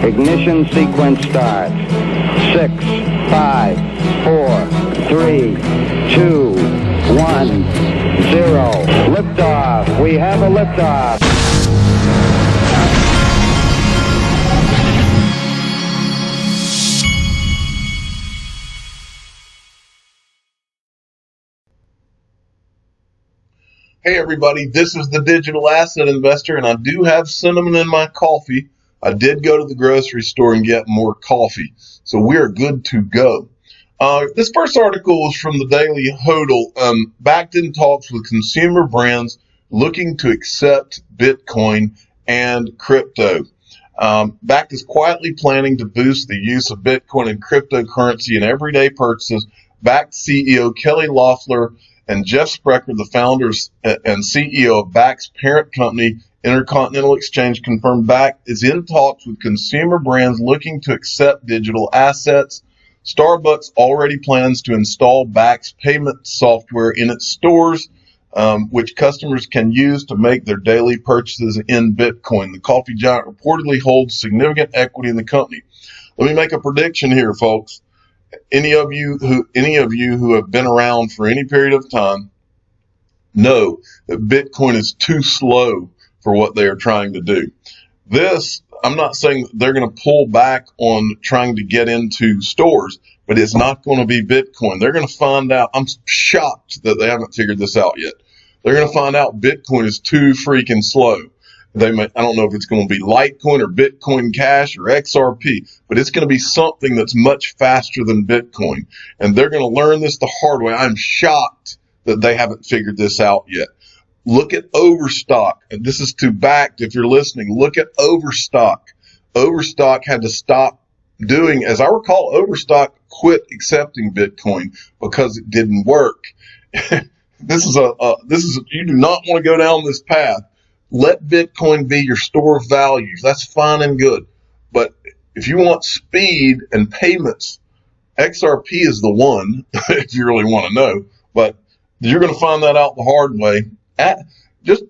Ignition sequence starts. 6, 5, 4, 3, 2, 1, 0. Liftoff. We have a liftoff. Hey everybody, this is the Digital Asset Investor, and I do have cinnamon in my coffee. I did go to the grocery store and get more coffee, so we're good to go. This first article is from the Daily Hodl. Bakkt in talks with consumer brands looking to accept Bitcoin and crypto. Bakkt is quietly planning to boost the use of Bitcoin and cryptocurrency in everyday purchases. Bakkt CEO Kelly Loeffler and Jeff Sprecher, the founders and CEO of Bakkt's parent company, Intercontinental Exchange, confirmed Bakkt is in talks with consumer brands looking to accept digital assets. Starbucks already plans to install Bakkt's payment software in its stores, which customers can use to make their daily purchases in Bitcoin. The coffee giant reportedly holds significant equity in the company. Let me make a prediction here, folks. Any of you who have been around for any period of time know that Bitcoin is too slow for what they are trying to do. I'm not saying that they're going to pull back on trying to get into stores, but it's not going to be Bitcoin. They're going to find out. I'm shocked that they haven't figured this out yet. They're going to find out Bitcoin is too freaking slow. I don't know if it's going to be Litecoin or Bitcoin Cash or XRP, but it's going to be something that's much faster than Bitcoin. And they're going to learn this the hard way. I'm shocked that they haven't figured this out yet. Look at Overstock. And this is to Bakkt if you're listening. Look at Overstock. Overstock had to stop doing, as I recall, Overstock quit accepting Bitcoin because it didn't work. This is you do not want to go down this path. Let Bitcoin be your store of values. That's fine and good. But if you want speed and payments, XRP is the one, if you really want to know. But you're going to find that out the hard way. Just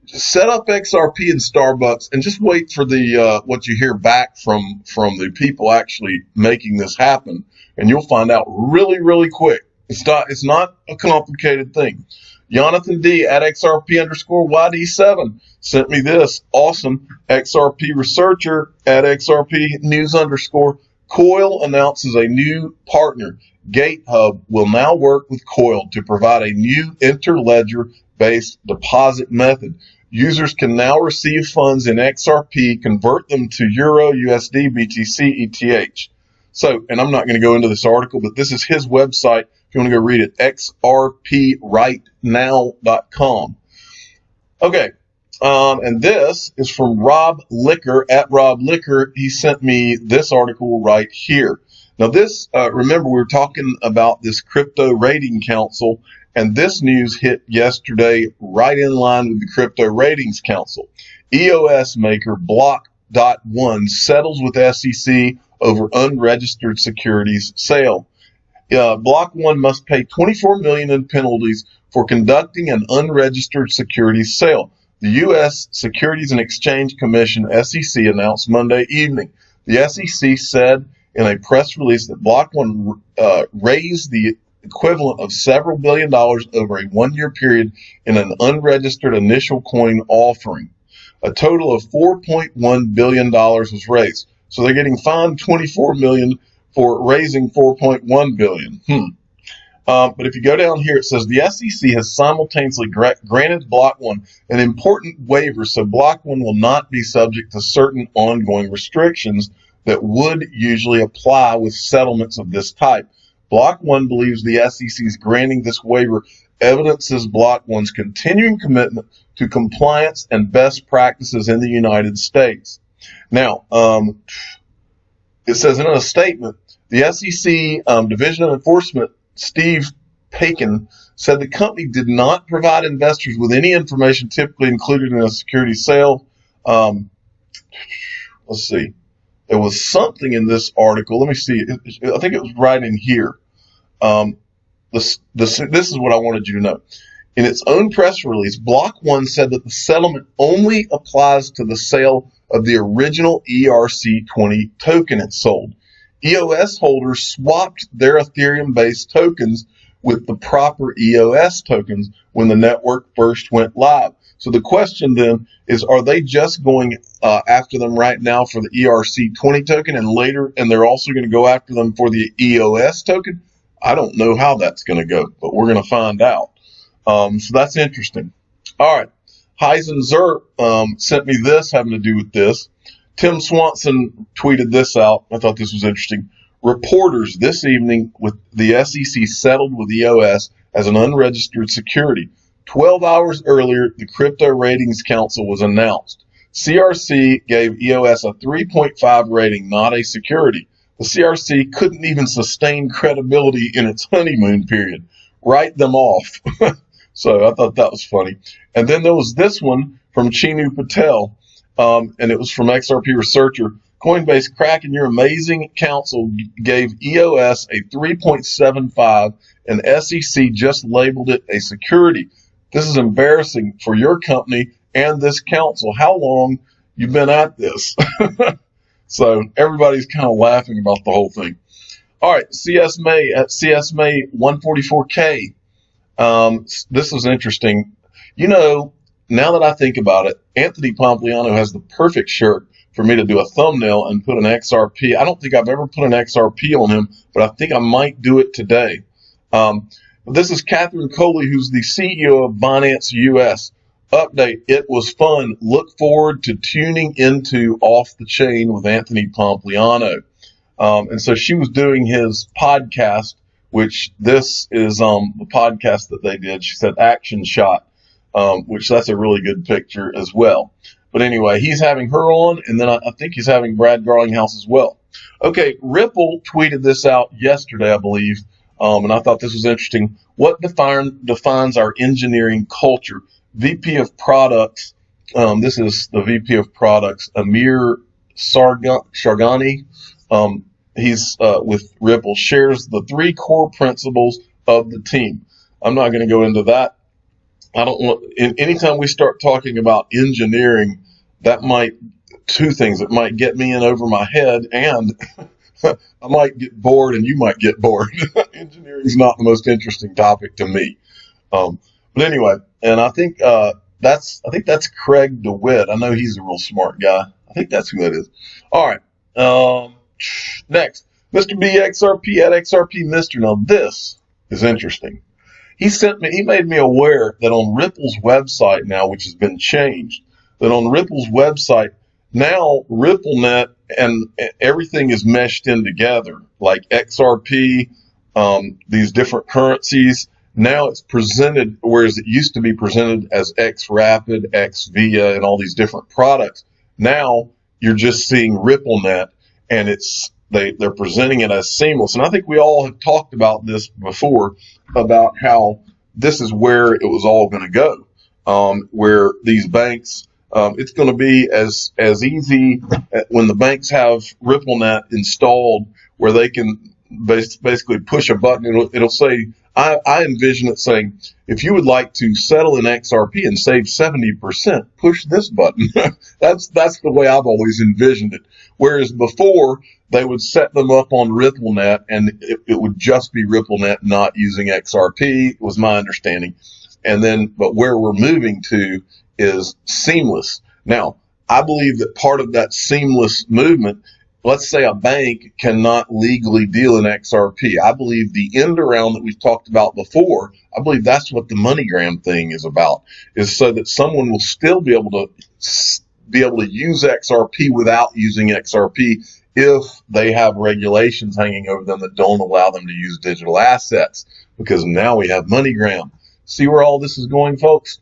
set up XRP in Starbucks and just wait for the what you hear back from the people actually making this happen. And you'll find out really, really quick. It's not a complicated thing. Jonathan D at XRP_YD7 sent me this awesome XRP researcher at XRP news_. Coil announces a new partner. GateHub will now work with Coil to provide a new interledger-based deposit method. Users can now receive funds in XRP, convert them to Euro, USD, BTC, ETH. So, and I'm not going to go into this article, but this is his website. If you want to go read it, xrprightnow.com. Okay, and this is from Rob Licker at Rob Licker. He sent me this article right here. Now this, remember we were talking about this crypto rating council, and this news hit yesterday right in line with the crypto ratings council. EOS maker Block.one settles with SEC over unregistered securities sale. Block.one must pay $24 million in penalties for conducting an unregistered securities sale. The U.S. Securities and Exchange Commission, SEC, announced Monday evening. The SEC said in a press release that Block.one raised the equivalent of several $billions over a one-year period in an unregistered initial coin offering. A total of $4.1 billion was raised. So they're getting fined $24 million for raising $4.1 billion. But if you go down here, it says the SEC has simultaneously granted Block.one an important waiver, so Block.one will not be subject to certain ongoing restrictions that would usually apply with settlements of this type. Block.one believes the SEC's granting this waiver evidences Block.one's continuing commitment to compliance and best practices in the United States. Now, it says in a statement, the SEC Division of Enforcement, Steve Paikin, said the company did not provide investors with any information typically included in a security sale. Let's see. There was something in this article. Let me see. I think it was right in here. This is what I wanted you to know. In its own press release, Block.one said that the settlement only applies to the sale of the original ERC20 token it sold. EOS holders swapped their Ethereum-based tokens with the proper EOS tokens when the network first went live. So the question then is, are they just going after them right now for the ERC20 token and they're also going to go after them for the EOS token? I don't know how that's going to go, but we're going to find out. So that's interesting. All right. Heisen Zerp sent me this having to do with this. Tim Swanson tweeted this out. I thought this was interesting. Reporters this evening with the SEC settled with EOS as an unregistered security. 12 hours earlier, the Crypto Ratings Council was announced. CRC gave EOS a 3.5 rating, not a security. The CRC couldn't even sustain credibility in its honeymoon period. Write them off. So I thought that was funny. And then there was this one from Chinu Patel, and it was from XRP Researcher. Coinbase Kraken, your amazing counsel gave EOS a 3.75, and SEC just labeled it a security. This is embarrassing for your company and this council. How long you been at this? So everybody's kind of laughing about the whole thing. All right, CSMA at CSMA 144K. This was interesting. You know, now that I think about it, Anthony Pompliano has the perfect shirt for me to do a thumbnail and put an XRP. I don't think I've ever put an XRP on him, but I think I might do it today. This is Catherine Coley, who's the CEO of Binance US. Update, it was fun. Look forward to tuning into Off the Chain with Anthony Pompliano. And so she was doing his podcast, which this is the podcast that they did. She said Action Shot, which that's a really good picture as well. But anyway, he's having her on, and then I think he's having Brad Garlinghouse as well. Okay, Ripple tweeted this out yesterday, I believe, and I thought this was interesting. What defines our engineering culture? VP of Products, this is the VP of Products, Amir Shargani. He's with Ripple, shares the 3 core principles of the team. I'm not going to go into that. I don't want, anytime we start talking about engineering, that might, 2 things. It might get me in over my head, and I might get bored, and you might get bored. Engineering is not the most interesting topic to me. But anyway, and I think that's Craig DeWitt. I know he's a real smart guy. I think that's who that is. All right. Next, Mr. BXRP at XRP Mr. Now this is interesting. He made me aware that on Ripple's website now, which has been changed, that on Ripple's website now RippleNet and everything is meshed in together, like XRP, these different currencies. Now it's presented, whereas it used to be presented as XRapid, XVIA, and all these different products. Now you're just seeing RippleNet, and they're presenting it as seamless. And I think we all have talked about this before, about how this is where it was all going to go, where these banks, it's going to be as easy when the banks have RippleNet installed, where they can basically push a button. It'll say, I envision it saying, if you would like to settle in XRP and save 70%, push this button. That's the way I've always envisioned it. Whereas before, they would set them up on RippleNet, and it would just be RippleNet, not using XRP, was my understanding. And then, but where we're moving to is seamless. Now, I believe that part of that seamless movement, let's say a bank cannot legally deal in XRP. I believe the end around that we've talked about before, I believe that's what the MoneyGram thing is about, is so that someone will still be able to use XRP without using XRP if they have regulations hanging over them that don't allow them to use digital assets, because now we have MoneyGram. See where all this is going, folks?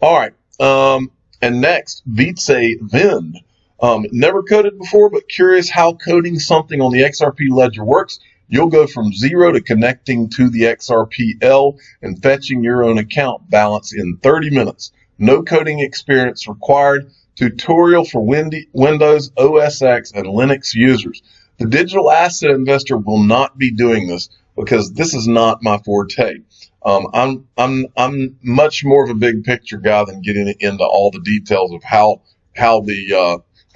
All right. And next, Vitse Vind. Never coded before, but curious how coding something on the XRP ledger works. You'll go from 0 to connecting to the XRPL and fetching your own account balance in 30 minutes. No coding experience required. Tutorial for Windows, OS X, and Linux users. The digital asset investor will not be doing this because this is not my forte. I'm much more of a big picture guy than getting into all the details of how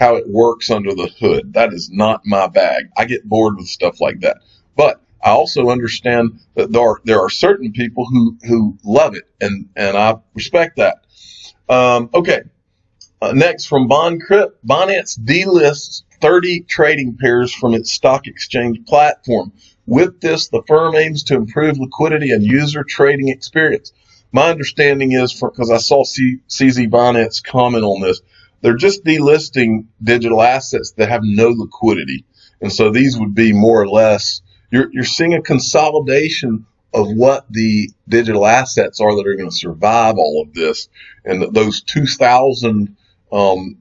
how it works under the hood. That is not my bag. I get bored with stuff like that. But I also understand that there are certain people who love it, and I respect that. Okay. Next, from BondCrypt, Binance delists 30 trading pairs from its stock exchange platform. With this, the firm aims to improve liquidity and user trading experience. My understanding is, because I saw CZ Binance comment on this, they're just delisting digital assets that have no liquidity. And so these would be more or less, you're seeing a consolidation of what the digital assets are that are going to survive all of this. And those 2,000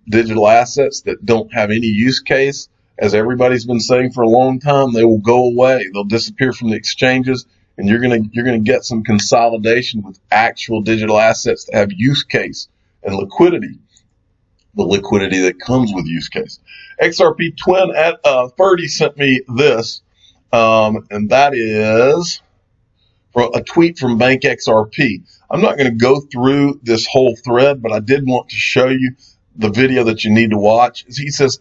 digital assets that don't have any use case, as everybody's been saying for a long time, they will go away. They'll disappear from the exchanges, and you're gonna get some consolidation with actual digital assets that have use case and liquidity, the liquidity that comes with use case. XRP Twin at 30 sent me this, and that is a tweet from Bank XRP. I'm not going to go through this whole thread, but I did want to show you the video that you need to watch. He says,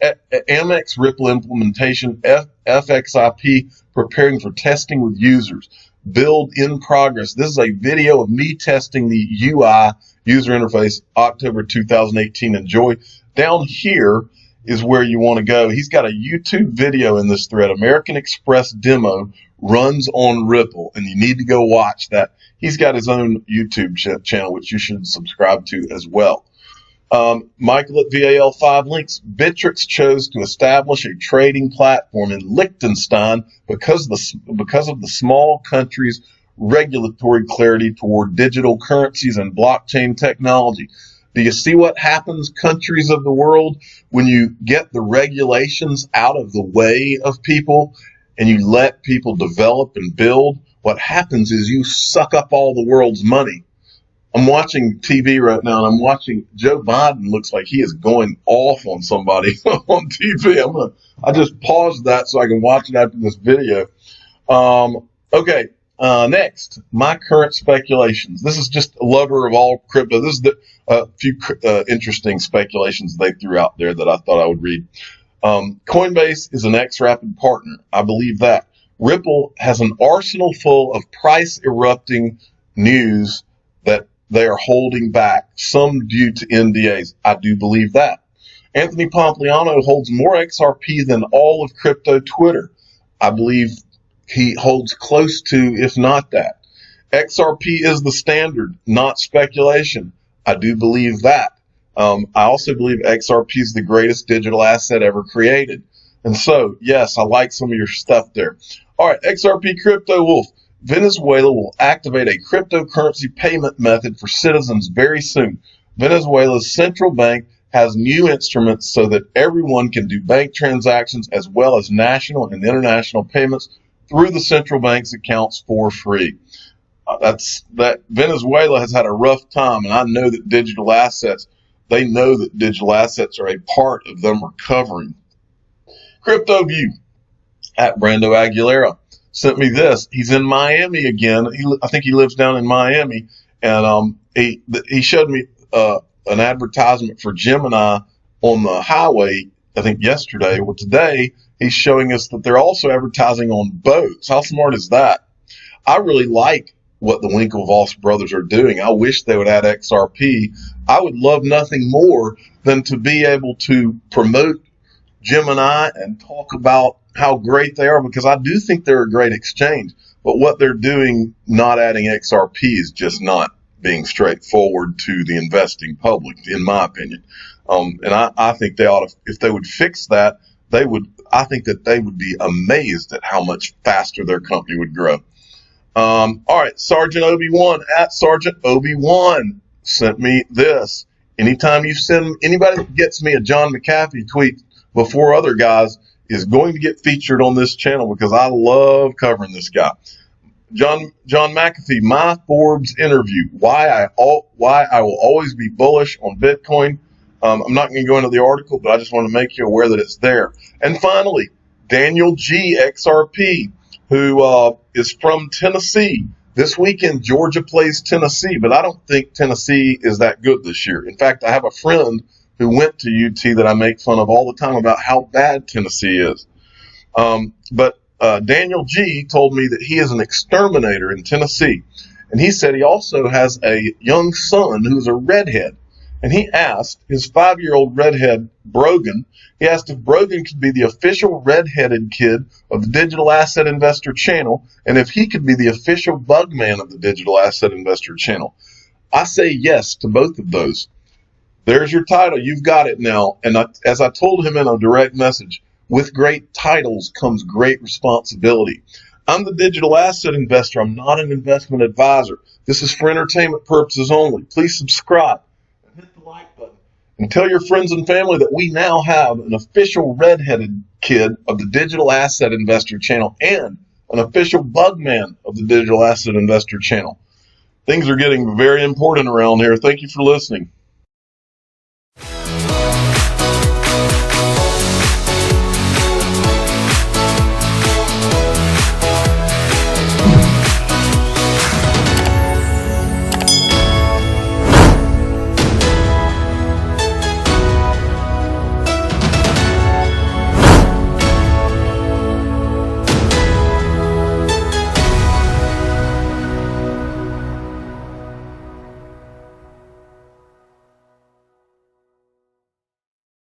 Amex Ripple implementation, FXIP preparing for testing with users. Build in progress. This is a video of me testing the UI, user interface, October 2018. Enjoy. Down here is where you want to go. He's got a YouTube video in this thread. American Express demo runs on Ripple, and you need to go watch that. He's got his own YouTube channel, which you should subscribe to as well. Michael at VAL5 links. Bittrex chose to establish a trading platform in Liechtenstein because of the small country's regulatory clarity toward digital currencies and blockchain technology. Do you see what happens, countries of the world, when you get the regulations out of the way of people and you let people develop and build? What happens is you suck up all the world's money. I'm watching TV right now, and I'm watching Joe Biden. Looks like he is going off on somebody on TV. I just paused that so I can watch it after this video. Okay, next, my current speculations. This is just a lover of all crypto. This is a few interesting speculations they threw out there that I thought I would read. Coinbase is an XRP partner. I believe that. Ripple has an arsenal full of price erupting news that they are holding back, some due to NDAs. I do believe that. Anthony Pompliano holds more XRP than all of crypto Twitter. I believe he holds close to, if not that. XRP is the standard, not speculation. I do believe that. I also believe XRP is the greatest digital asset ever created. And so, yes, I like some of your stuff there. All right, XRP Crypto Wolf. Venezuela will activate a cryptocurrency payment method for citizens very soon. Venezuela's central bank has new instruments so that everyone can do bank transactions as well as national and international payments through the central bank's accounts for free. Venezuela has had a rough time, and I know that digital assets are a part of them recovering. Crypto View at Brando Aguilera sent me this. He's in Miami again. I think he lives down in Miami, and he showed me an advertisement for Gemini on the highway, I think yesterday. Well, today he's showing us that they're also advertising on boats. How smart is that? I really like what the Winklevoss brothers are doing. I wish they would add XRP. I would love nothing more than to be able to promote Gemini and talk about how great they are, because I do think they're a great exchange. But what they're doing, not adding XRP, is just not being straightforward to the investing public, in my opinion. And I think they ought to, if they would fix that, I think that they would be amazed at how much faster their company would grow. All right, Sergeant Obi-Wan at Sergeant Obi-Wan sent me this. Anytime you send anybody that gets me a John McAfee tweet before other guys is going to get featured on this channel, because I love covering this guy. John McAfee, my Forbes interview, why I will always be bullish on Bitcoin. I'm not going to go into the article, but I just want to make you aware that it's there. And finally, Daniel G. XRP, who is from Tennessee. This weekend, Georgia plays Tennessee, but I don't think Tennessee is that good this year. In fact, I have a friend who went to UT that I make fun of all the time about how bad Tennessee is. But Daniel G. told me that he is an exterminator in Tennessee. And he said he also has a young son who's a redhead. And he asked his 5-year-old redhead, Brogan, he asked if Brogan could be the official redheaded kid of the Digital Asset Investor channel, and if he could be the official bug man of the Digital Asset Investor channel. I say yes to both of those. There's your title. You've got it now. And as I told him in a direct message, with great titles comes great responsibility. I'm the Digital Asset Investor. I'm not an investment advisor. This is for entertainment purposes only. Please subscribe and hit the like button. And tell your friends and family that we now have an official redheaded kid of the Digital Asset Investor channel and an official bug man of the Digital Asset Investor channel. Things are getting very important around here. Thank you for listening.